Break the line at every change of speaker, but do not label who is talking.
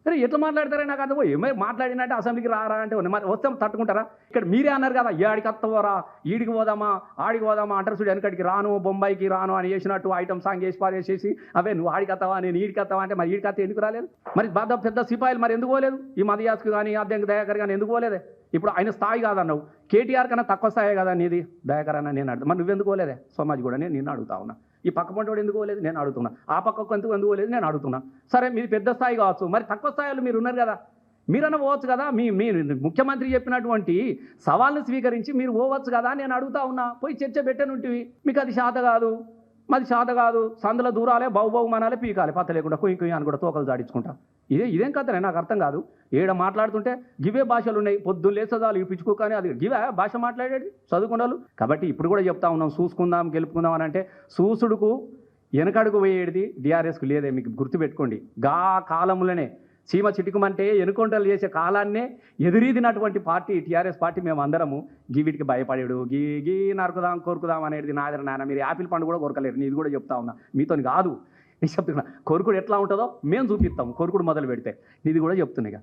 అరే ఎట్లా మాట్లాడతారా నాకు అర్థం ఏమో మాట్లాడినట్టే అసెంబ్లీకి రారా అంటే మరి వస్తే తట్టుకుంటారా? ఇక్కడ మీరే అన్నారు కదా ఆడికి వస్తావరా, ఈడికి పోదామా, ఆడికి పోదామా అంటారు చూడు. వెనకడికి రాను, బొంబాయికి రాను అని చేసినట్టు ఐటమ్ సాంగ్ వేసి పారేసేసి అవే నువ్వు ఆడికి వస్తావా, నేను ఈడికి వస్తావా అంటే మరి ఈడికి వస్తే ఎందుకు రాలేదు? మరి పెద్ద సిపాయిలు మరి ఎందుకు పోలేదు? ఈ మధ్యాస్కు కానీ అద్దెంకి దయాకర్ కానీ ఎందుకు పోలేదే? ఇప్పుడు ఆయన స్థాయి కాదన్నావు, కేటీఆర్ కన్నా తక్కువ స్థాయి కదా నీది దయాకర్ అన్న. నేను అడుగుతా మరి నువ్వెందుకు పోలేదే? సమాజ్ కూడా నేను నిన్ను అడుగుతా ఉన్నా. ఈ పక్క పంటోడు ఎందుకు పోలేదు? నేను అడుగుతున్నా. ఆ పక్క ఎందుకు పోలేదు? నేను అడుగుతున్నా. సరే మీది పెద్ద స్థాయి కావచ్చు, మరి తక్కువ స్థాయిలో మీరు ఉన్నారు కదా, మీరన్నా పోవచ్చు కదా. మీ ముఖ్యమంత్రి చెప్పినటువంటి సవాళ్ళను స్వీకరించి మీరు పోవచ్చు కదా నేను అడుగుతా ఉన్నా. పోయి చర్చ పెట్టనుంటివి. మీకు అది శాత కాదు, మాది శాత కాదు, సందుల దూరాలే బావు మనాలే పీకాలి, పత్త లేకుండా కుయ్యి అని కూడా తోకలు జాడించుకుంటా. ఇదేం కథనే నాకు అర్థం కాదు. ఏడ మాట్లాడుతుంటే గివే భాషలు ఉన్నాయి. పొద్దున్న లేసదాలు పిచ్చుకో కానీ అది గివే భాష మాట్లాడేది చదువుకున్నాళ్ళు. కాబట్టి ఇప్పుడు కూడా చెప్తా ఉన్నాం, చూసుకుందాం గెలుపుకుందాం అని అంటే సూసుడుకు వెనకడుగు వేయేది టీఆర్ఎస్కు లేదే. మీకు గుర్తుపెట్టుకోండి, గా కాలంలోనే సీమ చిటుకుమంటే ఎనుకొంటలు చేసే కాలాన్నే ఎదురీదినటువంటి పార్టీ టీఆర్ఎస్ పార్టీ. మేము అందరము వీటికి భయపడేడు గీ నరుకుదాం కోరుకుదాం అనేది నాదర నాయన. మీరు యాపిల్ పండు కూడా కొరకలేరు. నీది కూడా చెప్తా ఉన్నా, మీతో కాదు నేను చెప్తున్నా. కొరుకుడు ఎట్లా ఉంటుందో మేము చూపిస్తాం, కొరుకుడు మొదలు పెడితే. ఇది కూడా చెప్తున్నాయి.